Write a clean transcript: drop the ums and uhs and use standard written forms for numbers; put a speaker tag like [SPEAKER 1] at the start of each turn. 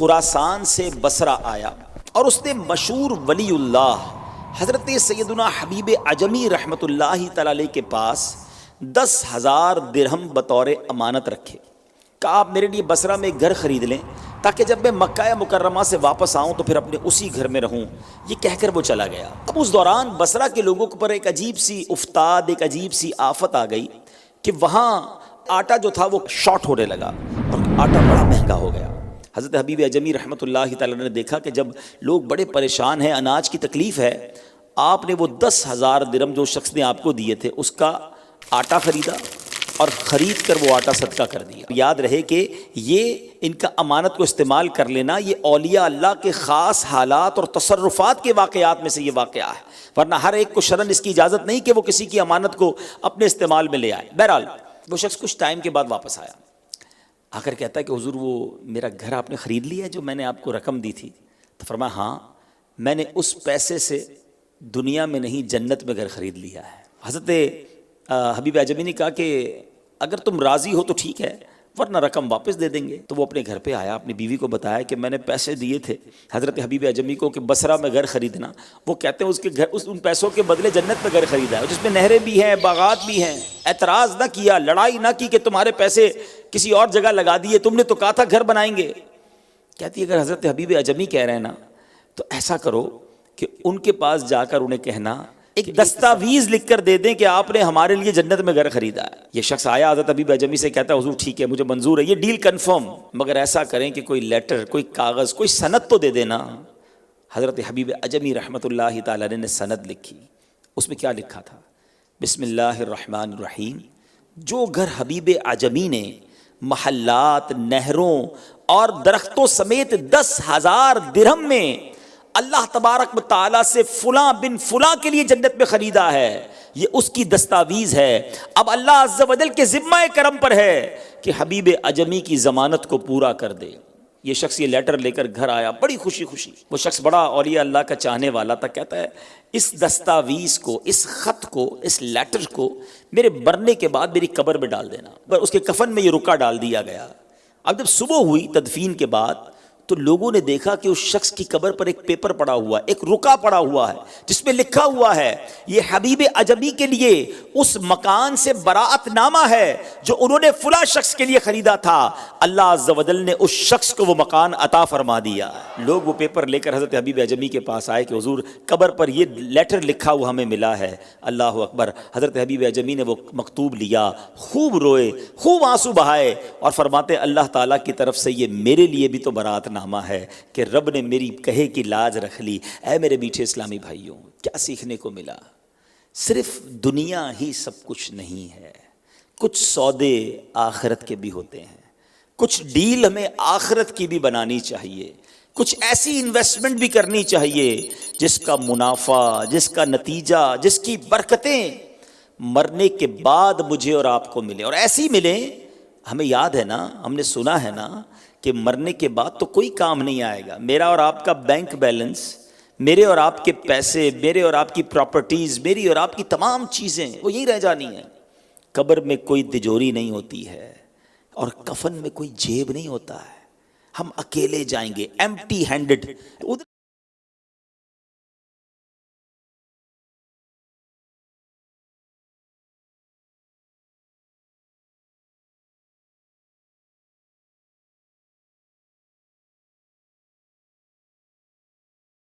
[SPEAKER 1] خراسان سے بصرہ آیا اور اس نے مشہور ولی اللہ حضرت سیدنا حبیب عجمی رحمۃ اللہ تعالی علیہ کے پاس 10,000 درہم بطور امانت رکھے. کہا آپ میرے لیے بصرہ میں ایک گھر خرید لیں تاکہ جب میں مکہ مکرمہ سے واپس آؤں تو پھر اپنے اسی گھر میں رہوں. یہ کہہ کر وہ چلا گیا. اب اس دوران بصرہ کے لوگوں پر ایک عجیب سی افتاد، ایک عجیب سی آفت آ گئی کہ وہاں آٹا جو تھا وہ شارٹ ہونے لگا اور آٹا بڑا مہنگا ہو گیا. حضرت حبیب عجمی رحمۃ اللہ تعالی نے دیکھا کہ جب لوگ بڑے پریشان ہیں، اناج کی تکلیف ہے، آپ نے وہ 10,000 درہم جو شخص نے آپ کو دیے تھے اس کا آٹا خریدا اور خرید کر وہ آٹا صدقہ کر دیا. یاد رہے کہ یہ ان کا امانت کو استعمال کر لینا یہ اولیاء اللہ کے خاص حالات اور تصرفات کے واقعات میں سے یہ واقعہ ہے، ورنہ ہر ایک کو شرعاً اس کی اجازت نہیں کہ وہ کسی کی امانت کو اپنے استعمال میں لے آئے. بہرحال وہ شخص کچھ ٹائم کے بعد واپس آیا، آ کر کہتا ہے کہ حضور وہ میرا گھر آپ نے خرید لیا ہے جو میں نے آپ کو رقم دی تھی؟ تو فرمایا ہاں، میں نے اس پیسے سے دنیا میں نہیں جنت میں گھر خرید لیا ہے. حضرت حبیب عجمی نے کہا کہ اگر تم راضی ہو تو ٹھیک ہے ورنہ رقم واپس دے دیں گے. تو وہ اپنے گھر پہ آیا، اپنی بیوی کو بتایا کہ میں نے پیسے دیے تھے حضرت حبیب عجمی کو کہ بصرہ میں گھر خریدنا. وہ کہتے ہیں اس کے گھر ان پیسوں کے بدلے جنت میں گھر خریدا ہے جس میں نہریں بھی ہیں، باغات بھی ہیں. اعتراض نہ کیا، لڑائی نہ کی کہ تمہارے پیسے کسی اور جگہ لگا دیے، تم نے تو کہا تھا گھر بنائیں گے. کہتی ہے اگر حضرت حبیب عجمی کہہ رہے ہیں نا تو ایسا کرو کہ ان کے پاس جا کر انہیں کہنا ایک دستاویز لکھ کر دے دیں کہ آپ نے ہمارے لیے جنت میں گھر خریدا ہے. یہ شخص آیا حضرت حبیب عجمی سے، کہتا ہے حضور ٹھیک ہے مجھے منظور ہے، یہ ڈیل کنفرم، مگر ایسا کریں کہ کوئی لیٹر، کوئی کاغذ، کوئی سند تو دے دینا. حضرت حبیب عجمی رحمۃ اللہ تعالی نے سند لکھی. اس میں کیا لکھا تھا؟ بسم اللہ الرحمن الرحیم. جو گھر حبیب عجمی نے محلات، نہروں اور درختوں سمیت 10,000 درہم میں اللہ تبارک و تعالیٰ سے فلاں بن فلاں کے لیے جنت میں خریدا ہے، یہ اس کی دستاویز ہے. اب اللہ عز و جل کے ذمہ کرم پر ہے کہ حبیب عجمی کی ضمانت کو پورا کر دے. یہ شخص یہ لیٹر لے کر گھر آیا بڑی خوشی خوشی. وہ شخص بڑا اولیاء اللہ کا چاہنے والا تھا. کہتا ہے اس دستاویز کو، اس خط کو، اس لیٹر کو میرے مرنے کے بعد میری قبر میں ڈال دینا. پر اس کے کفن میں یہ رکا ڈال دیا گیا. اب جب صبح ہوئی تدفین کے بعد تو لوگوں نے دیکھا کہ اس شخص کی قبر پر ایک پیپر پڑا ہوا ہے، ایک رکا پڑا ہوا ہے جس میں لکھا ہوا ہے یہ حبیب عجمی کے لیے اس مکان سے براءت نامہ ہے جو انہوں نے فلاں شخص کے لیے خریدا تھا. اللہ عز و جل نے اس شخص کو وہ مکان عطا فرما دیا. لوگ وہ پیپر لے کر حضرت حبیب عجمی کے پاس آئے کہ حضور قبر پر یہ لیٹر لکھا ہوا ہمیں ملا ہے. اللہ اکبر. حضرت حبیب عجمی نے وہ مکتوب لیا، خوب روئے، خوب آنسو بہائے اور فرماتے اللہ تعالیٰ کی طرف سے یہ میرے لیے بھی تو براءت نامہ ہے کہ رب نے میری کہے کی لاج رکھ لی. اے میرے میٹھے اسلامی بھائیوں، کیا سیکھنے کو ملا؟ صرف دنیا ہی سب کچھ نہیں ہے، کچھ سودے آخرت کے بھی ہوتے ہیں، کچھ ڈیل ہمیں آخرت کی بھی بنانی چاہیے، کچھ ایسی انویسٹمنٹ بھی کرنی چاہیے جس کا منافع، جس کا نتیجہ، جس کی برکتیں مرنے کے بعد مجھے اور آپ کو ملے، اور ایسی ملیں. ہمیں یاد ہے نا، ہم نے سنا ہے نا کہ مرنے کے بعد تو کوئی کام نہیں آئے گا. میرا اور آپ کا بینک بیلنس، میرے اور آپ کے پیسے، میرے اور آپ کی پراپرٹیز، میری اور آپ کی تمام چیزیں وہ یہی رہ جانی ہیں. قبر میں کوئی تجوری نہیں ہوتی ہے اور کفن میں کوئی جیب نہیں ہوتا ہے. ہم اکیلے جائیں گے، ایمٹی ہینڈڈ.